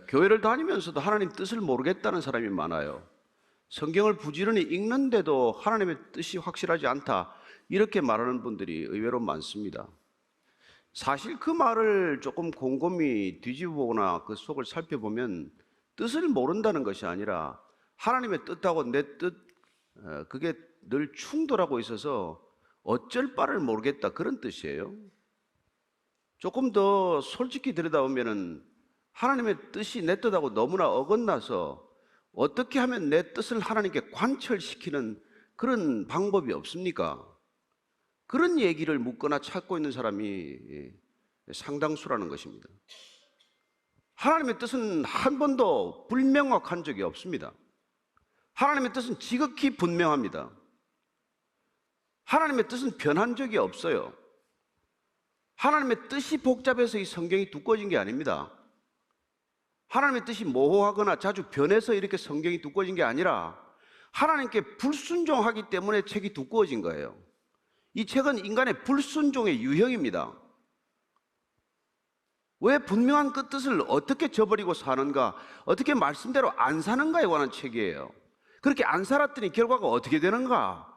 교회를 다니면서도 하나님 뜻을 모르겠다는 사람이 많아요. 성경을 부지런히 읽는데도 하나님의 뜻이 확실하지 않다, 이렇게 말하는 분들이 의외로 많습니다. 사실 그 말을 조금 곰곰이 뒤집어보거나 그 속을 살펴보면 뜻을 모른다는 것이 아니라 하나님의 뜻하고 내 뜻, 그게 늘 충돌하고 있어서 어쩔 바를 모르겠다, 그런 뜻이에요. 조금 더 솔직히 들여다보면 하나님의 뜻이 내 뜻하고 너무나 어긋나서 어떻게 하면 내 뜻을 하나님께 관철시키는 그런 방법이 없습니까? 그런 얘기를 묻거나 찾고 있는 사람이 상당수라는 것입니다. 하나님의 뜻은 한 번도 불명확한 적이 없습니다. 하나님의 뜻은 지극히 분명합니다. 하나님의 뜻은 변한 적이 없어요. 하나님의 뜻이 복잡해서 이 성경이 두꺼워진 게 아닙니다. 하나님의 뜻이 모호하거나 자주 변해서 이렇게 성경이 두꺼워진 게 아니라 하나님께 불순종하기 때문에 책이 두꺼워진 거예요. 이 책은 인간의 불순종의 유형입니다. 왜 분명한 그 뜻을 어떻게 저버리고 사는가, 어떻게 말씀대로 안 사는가에 관한 책이에요. 그렇게 안 살았더니 결과가 어떻게 되는가,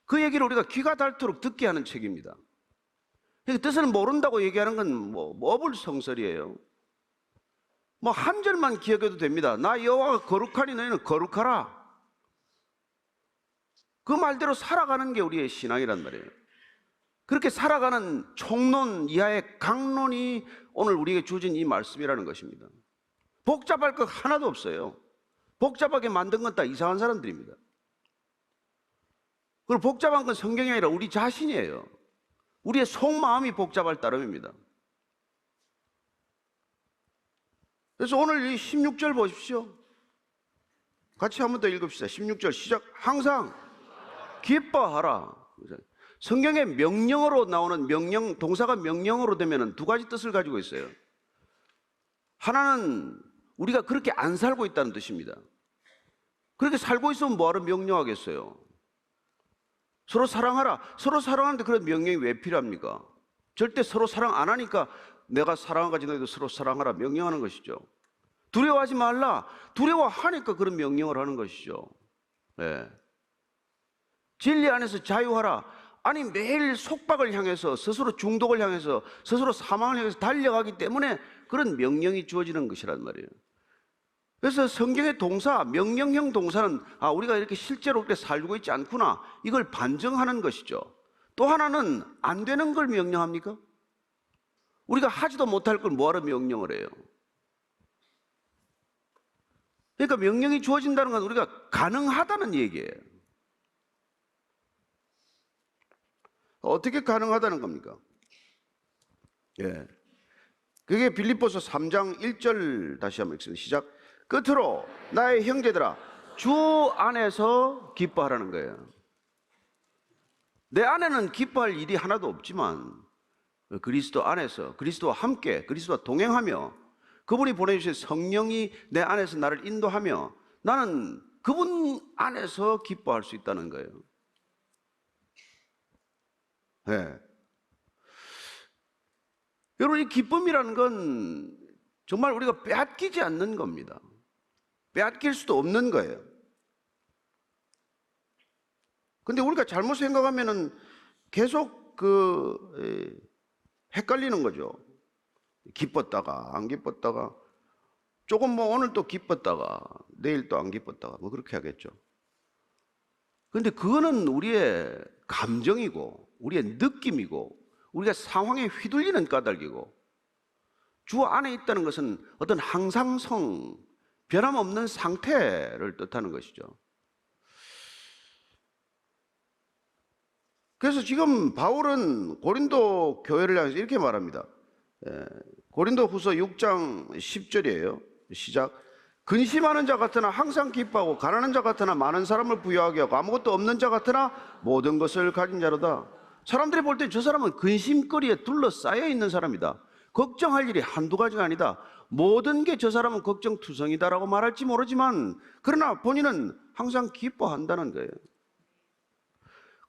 그 얘기를 우리가 귀가 닳도록 듣게 하는 책입니다. 뜻을 모른다고 얘기하는 건 어불성설이에요. 한 절만 기억해도 됩니다. 나 여호와가 거룩하니 너희는 거룩하라. 그 말대로 살아가는 게 우리의 신앙이란 말이에요. 그렇게 살아가는 총론 이하의 강론이 오늘 우리에게 주어진 이 말씀이라는 것입니다. 복잡할 것 하나도 없어요. 복잡하게 만든 건 다 이상한 사람들입니다. 그리고 복잡한 건 성경이 아니라 우리 자신이에요. 우리의 속마음이 복잡할 따름입니다. 그래서 오늘 이 16절 보십시오. 같이 한 번 더 읽읍시다. 16절 시작. 항상 기뻐하라. 성경에 명령어로 나오는 명령, 동사가 명령어로 되면 두 가지 뜻을 가지고 있어요. 하나는 우리가 그렇게 안 살고 있다는 뜻입니다. 그렇게 살고 있으면 뭐하러 명령하겠어요? 서로 사랑하라. 서로 사랑하는데 그런 명령이 왜 필요합니까? 절대 서로 사랑 안 하니까 내가 사랑한 가지 너희도 서로 사랑하라 명령하는 것이죠. 두려워하지 말라. 두려워하니까 그런 명령을 하는 것이죠. 네. 진리 안에서 자유하라. 아니 매일 속박을 향해서, 스스로 중독을 향해서, 스스로 사망을 향해서 달려가기 때문에 그런 명령이 주어지는 것이란 말이에요. 그래서 성경의 동사, 명령형 동사는 우리가 이렇게 실제로 그렇게 살고 있지 않구나, 이걸 반증하는 것이죠. 또 하나는 안 되는 걸 명령합니까? 우리가 하지도 못할 걸 뭐하러 명령을 해요? 그러니까 명령이 주어진다는 건 우리가 가능하다는 얘기예요. 어떻게 가능하다는 겁니까? 예. 그게 빌립보서 3장 1절 다시 한번 읽습니다. 시작. 끝으로 나의 형제들아 주 안에서 기뻐하라는 거예요. 내 안에는 기뻐할 일이 하나도 없지만 그리스도 안에서, 그리스도와 함께, 그리스도와 동행하며 그분이 보내주신 성령이 내 안에서 나를 인도하며 나는 그분 안에서 기뻐할 수 있다는 거예요. 네. 여러분, 이 기쁨이라는 건 정말 우리가 빼앗기지 않는 겁니다. 빼앗길 수도 없는 거예요. 근데 우리가 잘못 생각하면은 계속 헷갈리는 거죠. 기뻤다가 안 기뻤다가, 조금 오늘 또 기뻤다가 내일 또 안 기뻤다가 그렇게 하겠죠. 근데 그거는 우리의 감정이고 우리의 느낌이고 우리가 상황에 휘둘리는 까닭이고, 주 안에 있다는 것은 어떤 항상성, 변함없는 상태를 뜻하는 것이죠. 그래서 지금 바울은 고린도 교회를 향해서 이렇게 말합니다. 고린도 후서 6장 10절이에요. 시작. 근심하는 자 같으나 항상 기뻐하고 가난한 자 같으나 많은 사람을 부유하게 하고 아무것도 없는 자 같으나 모든 것을 가진 자로다. 사람들이 볼 때 저 사람은 근심거리에 둘러싸여 있는 사람이다. 걱정할 일이 한두 가지가 아니다. 모든 게 저 사람은 걱정투성이다라고 말할지 모르지만 그러나 본인은 항상 기뻐한다는 거예요.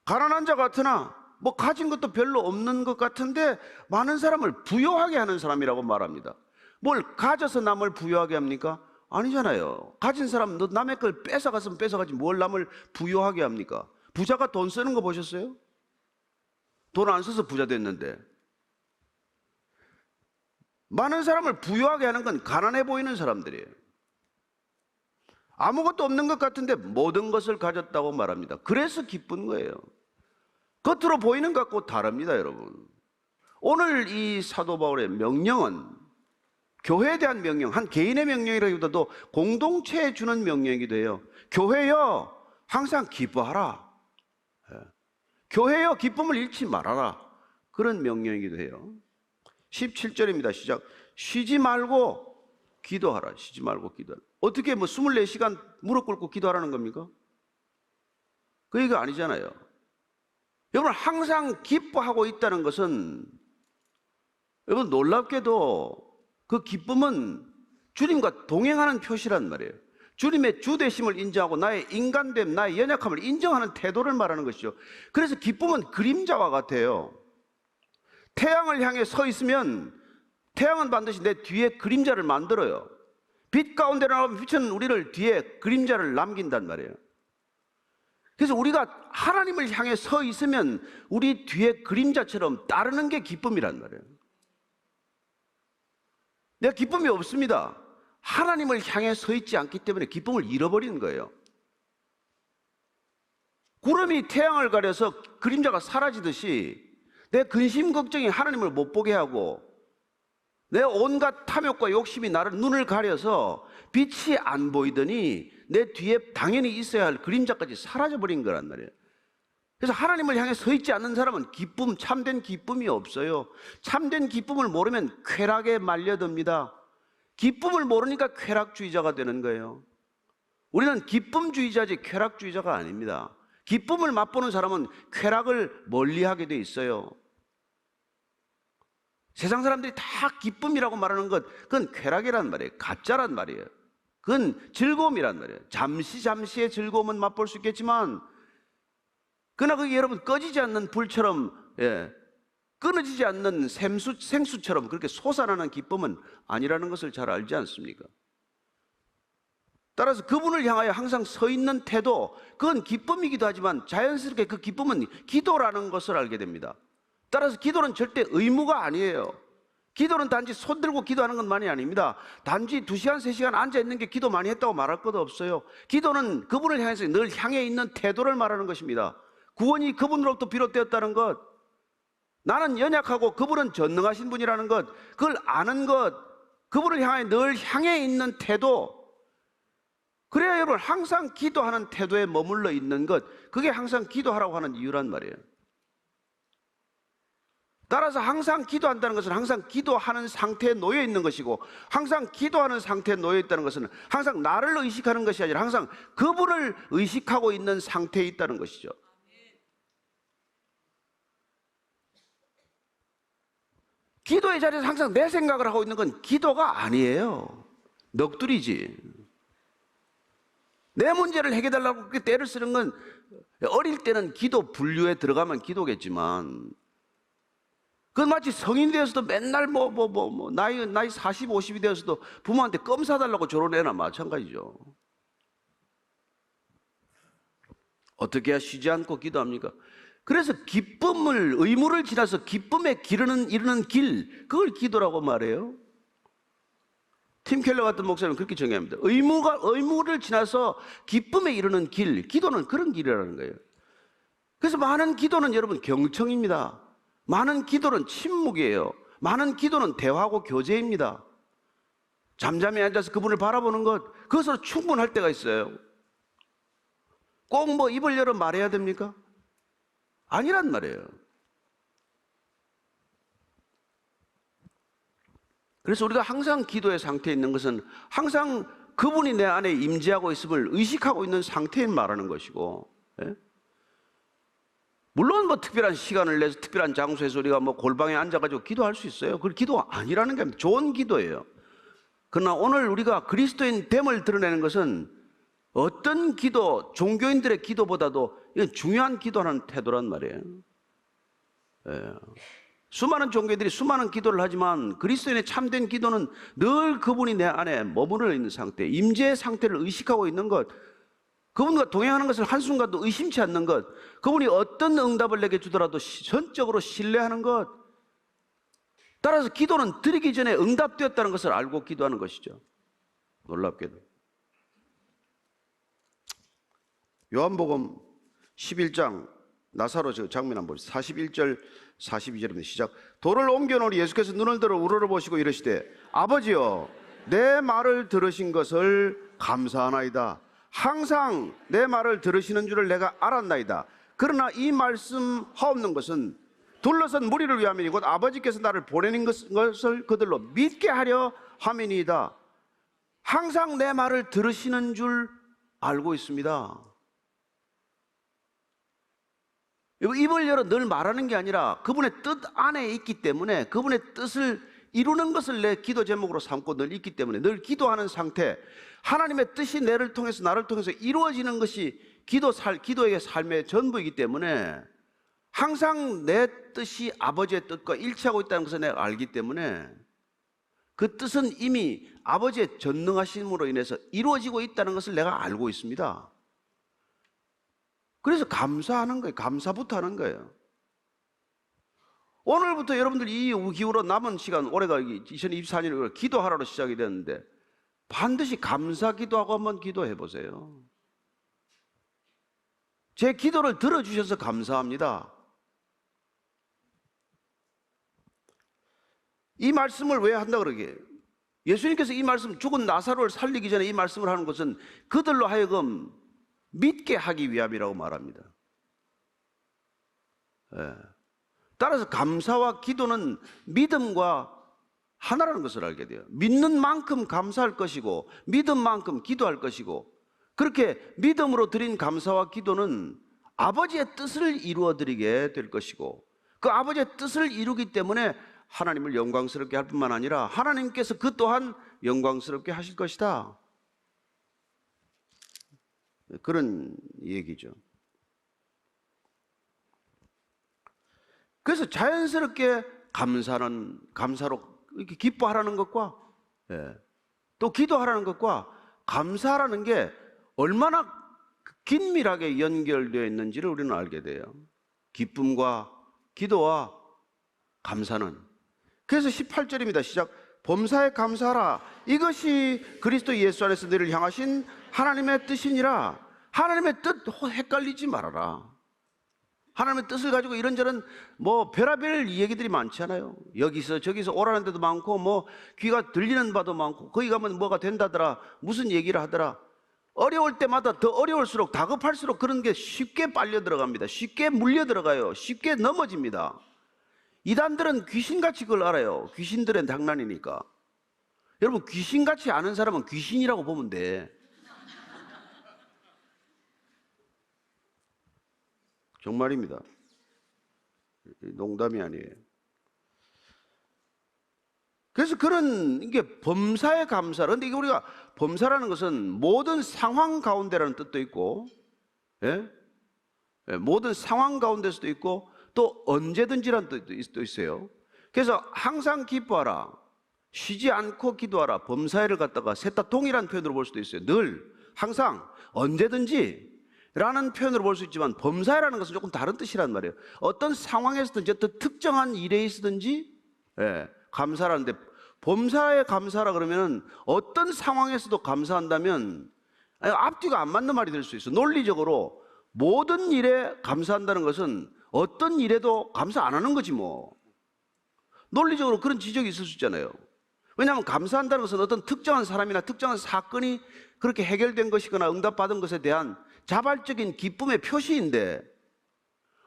가난한 자 같으나 가진 것도 별로 없는 것 같은데 많은 사람을 부유하게 하는 사람이라고 말합니다. 뭘 가져서 남을 부유하게 합니까? 아니잖아요. 가진 사람 너 남의 걸 뺏어갔으면 뺏어가지 뭘 남을 부유하게 합니까? 부자가 돈 쓰는 거 보셨어요? 돈 안 써서 부자 됐는데. 많은 사람을 부유하게 하는 건 가난해 보이는 사람들이에요. 아무것도 없는 것 같은데 모든 것을 가졌다고 말합니다. 그래서 기쁜 거예요. 겉으로 보이는 것과 다릅니다, 여러분. 오늘 이 사도 바울의 명령은 교회에 대한 명령, 한 개인의 명령이라기보다도 공동체에 주는 명령이기도 해요. 교회여 항상 기뻐하라. 교회여 기쁨을 잃지 말아라. 그런 명령이기도 해요. 17절입니다. 시작. 쉬지 말고 기도하라. 쉬지 말고 기도하라. 어떻게 24시간 무릎 꿇고 기도하라는 겁니까? 그 얘기가 아니잖아요. 여러분, 항상 기뻐하고 있다는 것은 여러분 놀랍게도 그 기쁨은 주님과 동행하는 표시란 말이에요. 주님의 주되심을 인정하고 나의 인간됨, 나의 연약함을 인정하는 태도를 말하는 것이죠. 그래서 기쁨은 그림자와 같아요. 태양을 향해 서 있으면 태양은 반드시 내 뒤에 그림자를 만들어요. 빛 가운데 나오면 빛은 우리를 뒤에 그림자를 남긴단 말이에요. 그래서 우리가 하나님을 향해 서 있으면 우리 뒤에 그림자처럼 따르는 게 기쁨이란 말이에요. 내가 기쁨이 없습니다. 하나님을 향해 서 있지 않기 때문에 기쁨을 잃어버리는 거예요. 구름이 태양을 가려서 그림자가 사라지듯이 내 근심 걱정이 하나님을 못 보게 하고 내 온갖 탐욕과 욕심이 나를 눈을 가려서 빛이 안 보이더니 내 뒤에 당연히 있어야 할 그림자까지 사라져버린 거란 말이에요. 그래서 하나님을 향해 서 있지 않는 사람은 기쁨, 참된 기쁨이 없어요. 참된 기쁨을 모르면 쾌락에 말려듭니다. 기쁨을 모르니까 쾌락주의자가 되는 거예요. 우리는 기쁨주의자지 쾌락주의자가 아닙니다. 기쁨을 맛보는 사람은 쾌락을 멀리하게 돼 있어요. 세상 사람들이 다 기쁨이라고 말하는 것, 그건 쾌락이란 말이에요. 가짜란 말이에요. 그건 즐거움이란 말이에요. 잠시의 즐거움은 맛볼 수 있겠지만 그러나 그게 여러분 꺼지지 않는 불처럼, 끊어지지 않는 생수처럼 그렇게 솟아나는 기쁨은 아니라는 것을 잘 알지 않습니까? 따라서 그분을 향하여 항상 서 있는 태도, 그건 기쁨이기도 하지만 자연스럽게 그 기쁨은 기도라는 것을 알게 됩니다. 따라서 기도는 절대 의무가 아니에요. 기도는 단지 손 들고 기도하는 것만이 아닙니다. 단지 2시간, 3시간 앉아있는 게 기도 많이 했다고 말할 것도 없어요. 기도는 그분을 향해서 늘 향해 있는 태도를 말하는 것입니다. 구원이 그분으로부터 비롯되었다는 것, 나는 연약하고 그분은 전능하신 분이라는 것, 그걸 아는 것, 그분을 향해 늘 향해 있는 태도, 그래야 여러분 항상 기도하는 태도에 머물러 있는 것, 그게 항상 기도하라고 하는 이유란 말이에요. 따라서 항상 기도한다는 것은 항상 기도하는 상태에 놓여 있는 것이고, 항상 기도하는 상태에 놓여 있다는 것은 항상 나를 의식하는 것이 아니라 항상 그분을 의식하고 있는 상태에 있다는 것이죠. 기도의 자리에서 항상 내 생각을 하고 있는 건 기도가 아니에요. 넋두리지. 내 문제를 해결해달라고 그렇게 떼를 쓰는 건 어릴 때는 기도 분류에 들어가면 기도겠지만, 그건 마치 성인 되어서도 맨날 나이 40, 50이 되어서도 부모한테 껌 사달라고 저런 애나 마찬가지죠. 어떻게 해야 쉬지 않고 기도합니까? 그래서 기쁨을, 의무를 지나서 기쁨에 이르는 길, 그걸 기도라고 말해요. 팀 켈러 같은 목사님은 그렇게 정의합니다. 의무를 지나서 기쁨에 이르는 길, 기도는 그런 길이라는 거예요. 그래서 많은 기도는 여러분 경청입니다. 많은 기도는 침묵이에요. 많은 기도는 대화하고 교제입니다. 잠잠히 앉아서 그분을 바라보는 것, 그것으로 충분할 때가 있어요. 꼭 입을 열어 말해야 됩니까? 아니란 말이에요. 그래서 우리가 항상 기도의 상태에 있는 것은 항상 그분이 내 안에 임재하고 있음을 의식하고 있는 상태에 말하는 것이고, 물론 특별한 시간을 내서 특별한 장소에서 우리가 골방에 앉아가지고 기도할 수 있어요. 그건 기도 아니라는 게 좋은 기도예요. 그러나 오늘 우리가 그리스도인 됨을 드러내는 것은 어떤 기도, 종교인들의 기도보다도 이건 중요한 기도하는 태도란 말이에요. 수많은 종교들이 수많은 기도를 하지만 그리스도인의 참된 기도는 늘 그분이 내 안에 머무르 있는 상태, 임재의 상태를 의식하고 있는 것, 그분과 동행하는 것을 한순간도 의심치 않는 것, 그분이 어떤 응답을 내게 주더라도 전적으로 신뢰하는 것. 따라서 기도는 드리기 전에 응답되었다는 것을 알고 기도하는 것이죠. 놀랍게도 요한복음 11장 나사로 저 장면 한번 보시죠. 41절 42절입니다. 시작. 돌을 옮겨놓으니 예수께서 눈을 들어 우러러보시고 이르시되 아버지여 내 말을 들으신 것을 감사하나이다. 항상 내 말을 들으시는 줄을 내가 알았나이다. 그러나 이 말씀 하옵는 것은 둘러선 무리를 위함이니 곧 아버지께서 나를 보내는 것을 그들로 믿게 하려 함이니이다. 항상 내 말을 들으시는 줄 알고 있습니다. 입을 열어 늘 말하는 게 아니라 그분의 뜻 안에 있기 때문에, 그분의 뜻을 이루는 것을 내 기도 제목으로 삼고 늘 있기 때문에 늘 기도하는 상태, 하나님의 뜻이 나를 통해서 이루어지는 것이 기도에게 삶의 전부이기 때문에 항상 내 뜻이 아버지의 뜻과 일치하고 있다는 것을 내가 알기 때문에 그 뜻은 이미 아버지의 전능하심으로 인해서 이루어지고 있다는 것을 내가 알고 있습니다. 그래서 감사하는 거예요. 감사부터 하는 거예요. 오늘부터 여러분들 이 기후로 남은 시간, 올해가 2024년에 기도하라로 시작이 됐는데 반드시 감사 기도하고 한번 기도해 보세요. 제 기도를 들어주셔서 감사합니다. 이 말씀을 왜 한다 그러게? 예수님께서 이 말씀, 죽은 나사로를 살리기 전에 이 말씀을 하는 것은 그들로 하여금 믿게 하기 위함이라고 말합니다. 따라서 감사와 기도는 믿음과 하나라는 것을 알게 돼요. 믿는 만큼 감사할 것이고 믿은 만큼 기도할 것이고, 그렇게 믿음으로 드린 감사와 기도는 아버지의 뜻을 이루어 드리게 될 것이고, 그 아버지의 뜻을 이루기 때문에 하나님을 영광스럽게 할 뿐만 아니라 하나님께서 그 또한 영광스럽게 하실 것이다. 그런 얘기죠. 그래서 자연스럽게 감사로 이렇게 기뻐하라는 것과 또 기도하라는 것과 감사하라는 게 얼마나 긴밀하게 연결되어 있는지를 우리는 알게 돼요. 기쁨과 기도와 감사는. 그래서 18절입니다. 시작. 범사에 감사하라. 이것이 그리스도 예수 안에서 너희를 향하신 하나님의 뜻이니라. 하나님의 뜻 헷갈리지 말아라. 하나님의 뜻을 가지고 이런저런 별의별 얘기들이 많잖아요. 여기서 저기서 오라는 데도 많고 귀가 들리는 바도 많고, 거기 가면 뭐가 된다더라, 무슨 얘기를 하더라. 어려울 때마다 더 어려울수록, 다급할수록 그런 게 쉽게 빨려 들어갑니다. 쉽게 물려 들어가요. 쉽게 넘어집니다. 이단들은 귀신같이 그걸 알아요. 귀신들은 장난이니까. 여러분, 귀신같이 아는 사람은 귀신이라고 보면 돼. 정말입니다. 농담이 아니에요. 그래서 이게 범사에 감사. 그런데 이게 우리가 범사라는 것은 모든 상황 가운데라는 뜻도 있고, 모든 상황 가운데서도 있고, 또 언제든지라는 뜻도 있어요. 그래서 항상 기뻐하라, 쉬지 않고 기도하라, 범사에를 갖다가 셋 다 동일한 표현으로 볼 수도 있어요. 늘, 항상, 언제든지 라는 표현으로 볼 수 있지만 범사에라는 것은 조금 다른 뜻이란 말이에요. 어떤 상황에서든지 어떤 특정한 일에 있으든지 감사라는데, 범사에 감사라 그러면 어떤 상황에서도 감사한다면 앞뒤가 안 맞는 말이 될 수 있어. 논리적으로 모든 일에 감사한다는 것은 어떤 일에도 감사 안 하는 거지 뭐. 논리적으로 그런 지적이 있을 수 있잖아요. 왜냐하면 감사한다는 것은 어떤 특정한 사람이나 특정한 사건이 그렇게 해결된 것이거나 응답받은 것에 대한 자발적인 기쁨의 표시인데,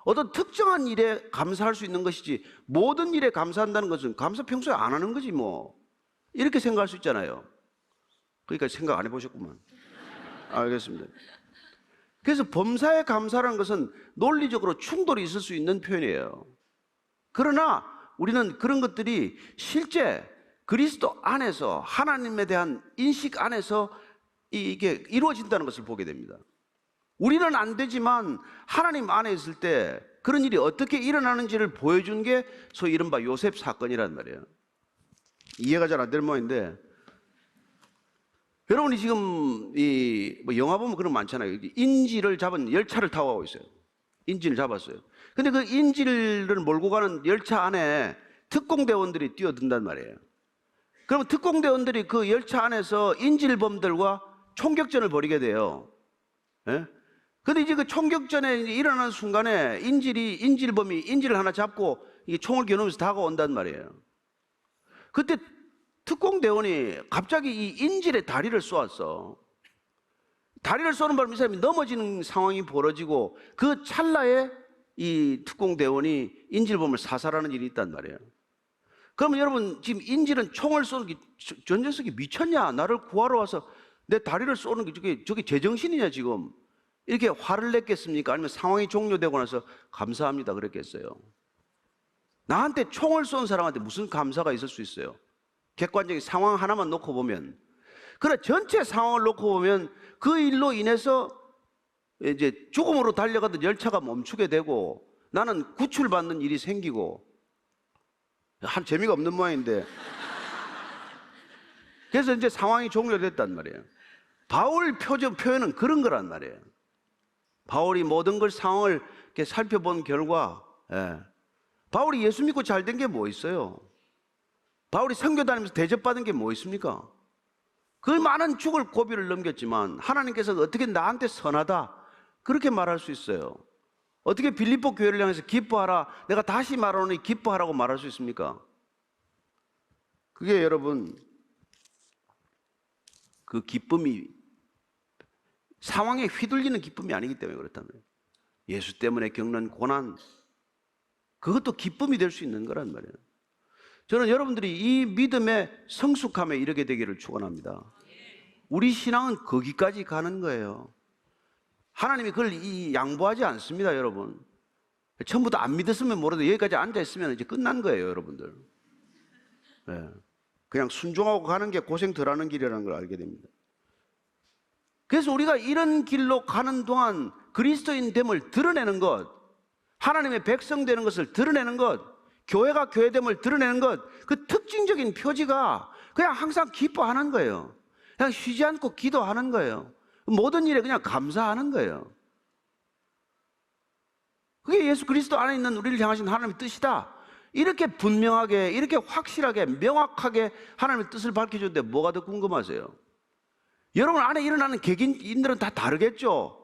어떤 특정한 일에 감사할 수 있는 것이지 모든 일에 감사한다는 것은 감사 평소에 안 하는 거지 뭐, 이렇게 생각할 수 있잖아요. 그러니까 생각 안 해보셨구만. 알겠습니다. 그래서 범사에 감사라는 것은 논리적으로 충돌이 있을 수 있는 표현이에요. 그러나 우리는 그런 것들이 실제 그리스도 안에서, 하나님에 대한 인식 안에서 이게 이루어진다는 것을 보게 됩니다. 우리는 안 되지만 하나님 안에 있을 때 그런 일이 어떻게 일어나는지를 보여준 게 소위 이른바 요셉 사건이란 말이에요. 이해가 잘 안 되는 모양인데, 여러분이 지금 뭐 영화 보면 그런 거 많잖아요. 인질을 잡은 열차를 타고 가고 있어요. 인질을 잡았어요. 근데 그 인질을 몰고 가는 열차 안에 특공대원들이 뛰어든단 말이에요. 그러면 특공대원들이 그 열차 안에서 인질범들과 총격전을 벌이게 돼요. 예? 근데 이제 그 총격전에 일어나는 순간에 인질범이 인질을 하나 잡고 이 총을 겨누면서 다가온단 말이에요. 그때 특공대원이 갑자기 이 인질의 다리를 쏘았어. 다리를 쏘는 바람에 이 사람이 넘어지는 상황이 벌어지고 그 찰나에 이 특공대원이 인질범을 사살하는 일이 있단 말이에요. 그러면 여러분, 지금 인질은 총을 쏘는 게 전 녀석이 미쳤냐? 나를 구하러 와서 내 다리를 쏘는 게 저게 제정신이냐 지금? 이렇게 화를 냈겠습니까? 아니면 상황이 종료되고 나서 감사합니다 그랬겠어요? 나한테 총을 쏜 사람한테 무슨 감사가 있을 수 있어요? 객관적인 상황 하나만 놓고 보면, 그래 전체 상황을 놓고 보면 그 일로 인해서 이제 죽음으로 달려가던 열차가 멈추게 되고 나는 구출받는 일이 생기고 한 재미가 없는 모양인데, 그래서 이제 상황이 종료됐단 말이에요. 바울 표현은 그런 거란 말이에요. 바울이 모든 걸 상황을 이렇게 살펴본 결과, 바울이 예수 믿고 잘 된 게 뭐 있어요? 바울이 선교 다니면서 대접받은 게 뭐 있습니까? 그 많은 죽을 고비를 넘겼지만 하나님께서 어떻게 나한테 선하다 그렇게 말할 수 있어요? 어떻게 빌립보 교회를 향해서 기뻐하라, 내가 다시 말하노니 기뻐하라고 말할 수 있습니까? 그게 여러분, 그 기쁨이 상황에 휘둘리는 기쁨이 아니기 때문에 그렇다면, 예수 때문에 겪는 고난, 그것도 기쁨이 될 수 있는 거란 말이에요. 저는 여러분들이 이 믿음의 성숙함에 이르게 되기를 축원합니다. 우리 신앙은 거기까지 가는 거예요. 하나님이 그걸 양보하지 않습니다, 여러분. 처음부터 안 믿었으면 모르도 여기까지 앉아있으면 이제 끝난 거예요, 여러분들. 네. 그냥 순종하고 가는 게 고생 덜 하는 길이라는 걸 알게 됩니다. 그래서 우리가 이런 길로 가는 동안 그리스도인 됨을 드러내는 것, 하나님의 백성 되는 것을 드러내는 것, 교회가 교회됨을 드러내는 것, 그 특징적인 표지가 그냥 항상 기뻐하는 거예요. 그냥 쉬지 않고 기도하는 거예요. 모든 일에 그냥 감사하는 거예요. 그게 예수 그리스도 안에 있는 우리를 향하신 하나님의 뜻이다. 이렇게 분명하게, 이렇게 확실하게, 명확하게 하나님의 뜻을 밝혀주는데 뭐가 더 궁금하세요? 여러분 안에 일어나는 개개인들은 다 다르겠죠.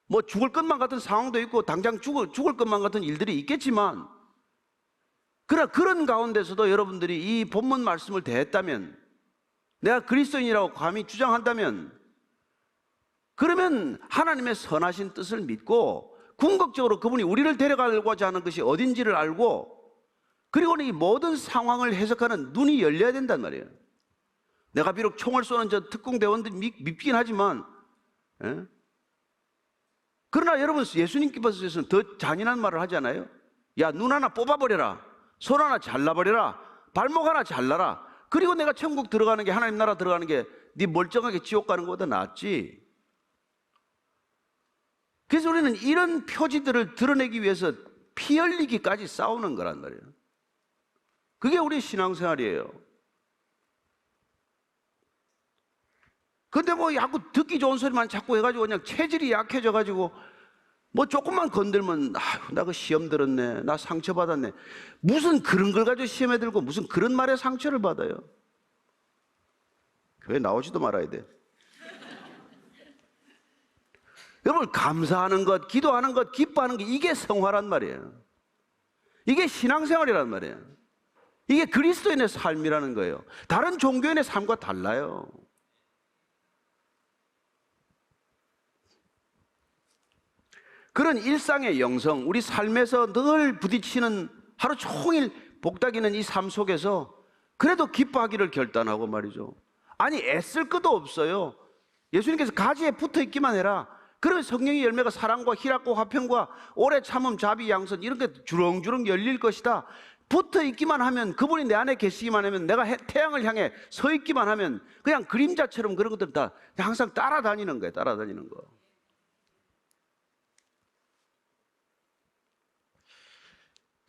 뭐 죽을 것만 같은 상황도 있고 당장 죽을 것만 같은 일들이 있겠지만, 그러나 그런 가운데서도 여러분들이 이 본문 말씀을 대했다면, 내가 그리스도인이라고 감히 주장한다면, 그러면 하나님의 선하신 뜻을 믿고 궁극적으로 그분이 우리를 데려가고자 하는 것이 어딘지를 알고, 그리고는 이 모든 상황을 해석하는 눈이 열려야 된단 말이에요. 내가 비록 총을 쏘는 저 특공대원들이 밉긴 하지만, 그러나 여러분, 예수님께서는 더 잔인한 말을 하잖아요. 야, 눈 하나 뽑아버려라, 손 하나 잘라버려라, 발목 하나 잘라라, 그리고 내가 천국 들어가는 게, 하나님 나라 들어가는 게 네 멀쩡하게 지옥 가는 것보다 낫지. 그래서 우리는 이런 표지들을 드러내기 위해서 피 흘리기까지 싸우는 거란 말이에요. 그게 우리 신앙생활이에요. 근데 뭐 자꾸 듣기 좋은 소리만 자꾸 해가지고 그냥 체질이 약해져가지고 뭐 조금만 건들면 아휴, 나 그 시험 들었네, 나 상처받았네. 무슨 그런 걸 가지고 시험에 들고 무슨 그런 말에 상처를 받아요? 교회 나오지도 말아야 돼. 여러분, 감사하는 것, 기도하는 것, 기뻐하는 게 이게 성화란 말이에요. 이게 신앙생활이란 말이에요. 이게 그리스도인의 삶이라는 거예요. 다른 종교인의 삶과 달라요. 그런 일상의 영성, 우리 삶에서 늘 부딪히는 하루 종일 복닥이는 이 삶 속에서 그래도 기뻐하기를 결단하고 말이죠. 아니, 애쓸 것도 없어요. 예수님께서 가지에 붙어 있기만 해라. 그러면 성령의 열매가 사랑과 희락과 화평과 오래 참음, 자비, 양선 이런 게 주렁주렁 열릴 것이다. 붙어 있기만 하면, 그분이 내 안에 계시기만 하면, 내가 태양을 향해 서 있기만 하면 그냥 그림자처럼 그런 것들 다 항상 따라다니는 거예요. 따라다니는 거.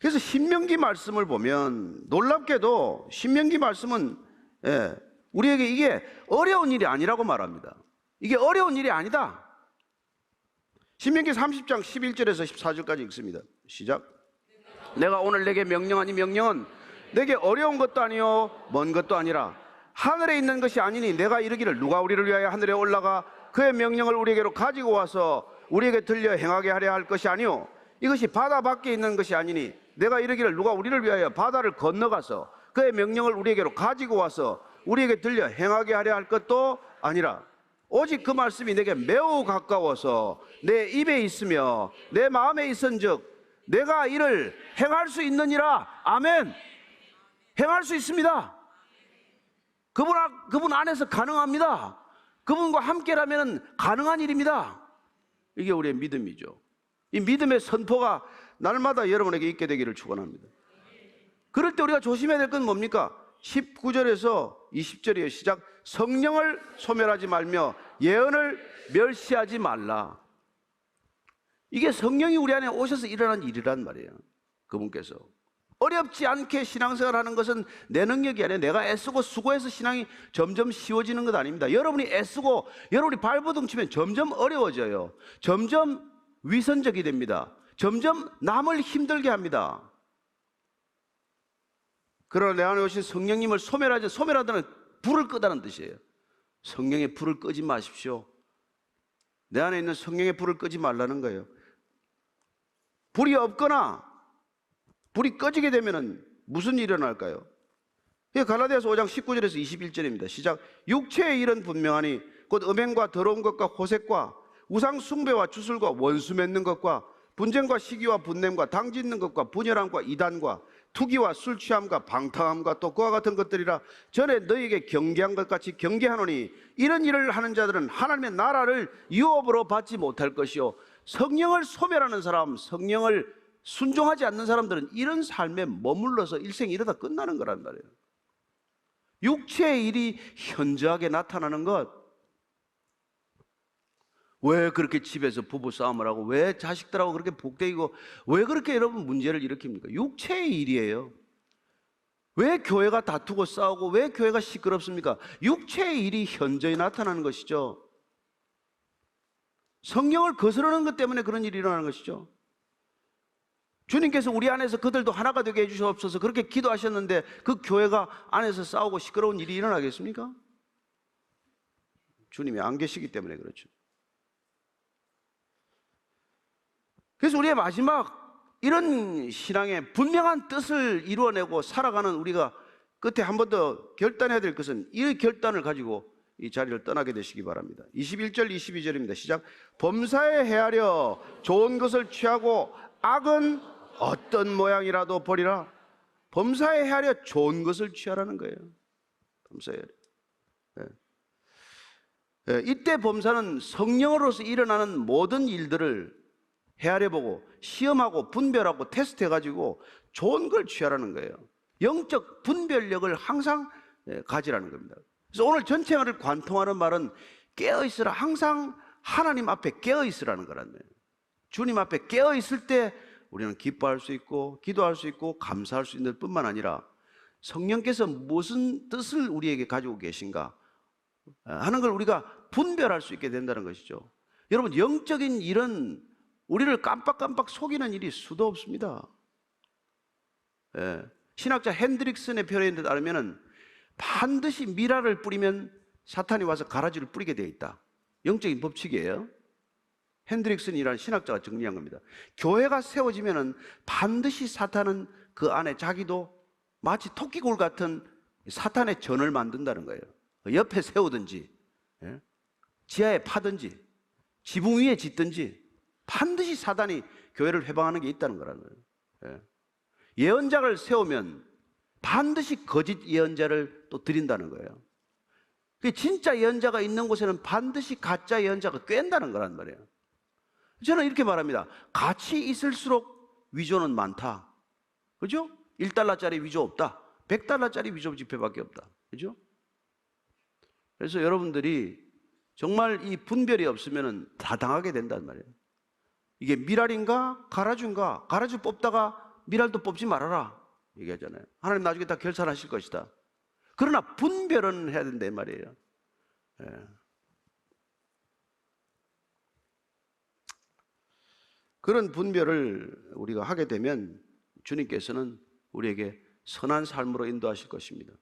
그래서 신명기 말씀을 보면 놀랍게도 신명기 말씀은 우리에게 이게 어려운 일이 아니라고 말합니다. 이게 어려운 일이 아니다. 신명기 30장 11절에서 14절까지 읽습니다. 시작. 내가 오늘 내게 명령하니 명령은 내게 어려운 것도 아니요 먼 것도 아니라 하늘에 있는 것이 아니니 내가 이르기를 누가 우리를 위하여 하늘에 올라가 그의 명령을 우리에게로 가지고 와서 우리에게 들려 행하게 하려 할 것이 아니요 이것이 바다 밖에 있는 것이 아니니 내가 이르기를 누가 우리를 위하여 바다를 건너가서 그의 명령을 우리에게로 가지고 와서 우리에게 들려 행하게 하려 할 것도 아니라 오직 그 말씀이 내게 매우 가까워서 내 입에 있으며 내 마음에 있은즉 내가 이를 행할 수 있느니라. 아멘. 행할 수 있습니다. 그분 안에서 가능합니다. 그분과 함께라면 가능한 일입니다. 이게 우리의 믿음이죠. 이 믿음의 선포가 날마다 여러분에게 있게 되기를 축원합니다. 그럴 때 우리가 조심해야 될 건 뭡니까? 19절에서 20절이에요. 시작. 성령을 소멸하지 말며 예언을 멸시하지 말라. 이게 성령이 우리 안에 오셔서 일어난 일이란 말이에요. 그분께서 어렵지 않게 신앙생활하는 것은 내 능력이 아니라 내가 애쓰고 수고해서 신앙이 점점 쉬워지는 것 아닙니다. 여러분이 애쓰고 여러분이 발버둥 치면 점점 어려워져요. 점점 위선적이 됩니다. 점점 남을 힘들게 합니다. 그러나 내 안에 오신 성령님을 소멸하다는 불을 끄다는 뜻이에요. 성령의 불을 끄지 마십시오. 내 안에 있는 성령의 불을 끄지 말라는 거예요. 불이 없거나 불이 꺼지게 되면 무슨 일이 일어날까요? 갈라디아서 5장 19절에서 21절입니다. 시작. 육체의 일은 분명하니 곧 음행과 더러운 것과 호색과 우상 숭배와 주술과 원수 맺는 것과 분쟁과 시기와 분냄과 당짓는 것과 분열함과 이단과 투기와 술 취함과 방탕함과 또 그와 같은 것들이라 전에 너희에게 경계한 것 같이 경계하노니 이런 일을 하는 자들은 하나님의 나라를 유업으로 받지 못할 것이요 성령을 소멸하는 사람, 성령을 순종하지 않는 사람들은 이런 삶에 머물러서 일생이 이러다 끝나는 거란 말이에요. 육체의 일이 현저하게 나타나는 것, 왜 그렇게 집에서 부부싸움을 하고 왜 자식들하고 그렇게 복대이고 왜 그렇게 여러분 문제를 일으킵니까? 육체의 일이에요. 왜 교회가 다투고 싸우고 왜 교회가 시끄럽습니까? 육체의 일이 현저히 나타나는 것이죠. 성령을 거스르는 것 때문에 그런 일이 일어나는 것이죠. 주님께서 우리 안에서 그들도 하나가 되게 해주시옵소서 그렇게 기도하셨는데 그 교회가 안에서 싸우고 시끄러운 일이 일어나겠습니까? 주님이 안 계시기 때문에 그렇죠. 그래서 우리의 마지막 이런 신앙의 분명한 뜻을 이루어내고 살아가는 우리가 끝에 한 번 더 결단해야 될 것은 이 결단을 가지고 이 자리를 떠나게 되시기 바랍니다. 21절 22절입니다. 시작. 범사에 헤아려 좋은 것을 취하고 악은 어떤 모양이라도 버리라. 범사에 헤아려 좋은 것을 취하라는 거예요. 범사에 헤아려. 이때 범사는 성령으로서 일어나는 모든 일들을 헤아려보고 시험하고 분별하고 테스트해가지고 좋은 걸 취하라는 거예요. 영적 분별력을 항상 가지라는 겁니다. 그래서 오늘 전체를 관통하는 말은 깨어있으라. 항상 하나님 앞에 깨어있으라는 거란 말이에요. 주님 앞에 깨어있을 때 우리는 기뻐할 수 있고 기도할 수 있고 감사할 수 있는 뿐만 아니라 성령께서 무슨 뜻을 우리에게 가지고 계신가 하는 걸 우리가 분별할 수 있게 된다는 것이죠. 여러분, 영적인 일은 우리를 깜빡깜빡 속이는 일이 수도 없습니다. 신학자 핸드릭슨의 표현에 따르면 반드시 미라를 뿌리면 사탄이 와서 가라지를 뿌리게 되어 있다. 영적인 법칙이에요. 핸드릭슨이라는 신학자가 정리한 겁니다. 교회가 세워지면 반드시 사탄은 그 안에 자기도 마치 토끼굴 같은 사탄의 전을 만든다는 거예요. 옆에 세우든지 지하에 파든지 지붕 위에 짓든지 반드시 사단이 교회를 회방하는 게 있다는 거라는 거예요. 예언자를 세우면 반드시 거짓 예언자를 또 드린다는 거예요. 진짜 예언자가 있는 곳에는 반드시 가짜 예언자가 꿰는다는 거란 말이에요. 저는 이렇게 말합니다. 같이 있을수록 위조는 많다. 그죠? 1달러짜리 위조 없다. 100달러짜리 위조 지폐밖에 없다. 그죠? 그래서 여러분들이 정말 이 분별이 없으면 다 당하게 된단 말이에요. 이게 미랄인가 가라주인가, 가라주 뽑다가 미랄도 뽑지 말아라 얘기하잖아요. 하나님 나중에 다 결산하실 것이다. 그러나 분별은 해야 된다 이 말이에요. 예. 그런 분별을 우리가 하게 되면 주님께서는 우리에게 선한 삶으로 인도하실 것입니다.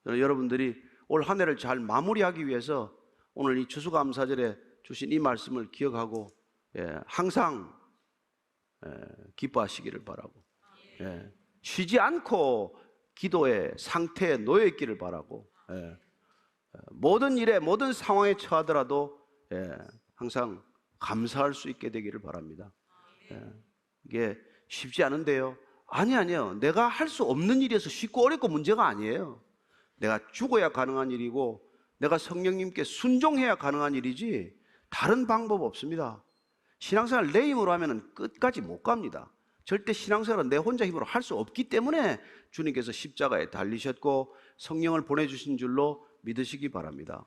저는 여러분들이 올 한 해를 잘 마무리하기 위해서 오늘 이 추수감사절에 주신 이 말씀을 기억하고 항상 기뻐하시기를 바라고 쉬지 않고 기도의 상태에 놓여 있기를 바라고 모든 일에 모든 상황에 처하더라도 항상 감사할 수 있게 되기를 바랍니다. 이게 쉽지 않은데요. 아니요. 내가 할 수 없는 일이어서 쉽고 어렵고 문제가 아니에요. 내가 죽어야 가능한 일이고 내가 성령님께 순종해야 가능한 일이지 다른 방법 없습니다. 신앙생활 내 힘으로 하면 끝까지 못 갑니다. 절대 신앙생활은 내 혼자 힘으로 할 수 없기 때문에 주님께서 십자가에 달리셨고 성령을 보내주신 줄로 믿으시기 바랍니다.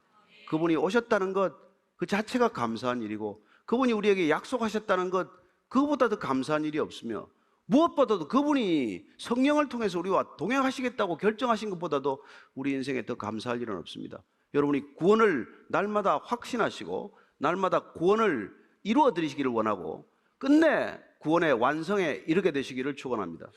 그분이 오셨다는 것 그 자체가 감사한 일이고 그분이 우리에게 약속하셨다는 것 그것보다 더 감사한 일이 없으며 무엇보다도 그분이 성령을 통해서 우리와 동행하시겠다고 결정하신 것보다도 우리 인생에 더 감사할 일은 없습니다. 여러분이 구원을 날마다 확신하시고 날마다 구원을 이루어 드리시기를 원하고 끝내 구원의 완성에 이르게 되시기를 축원합니다.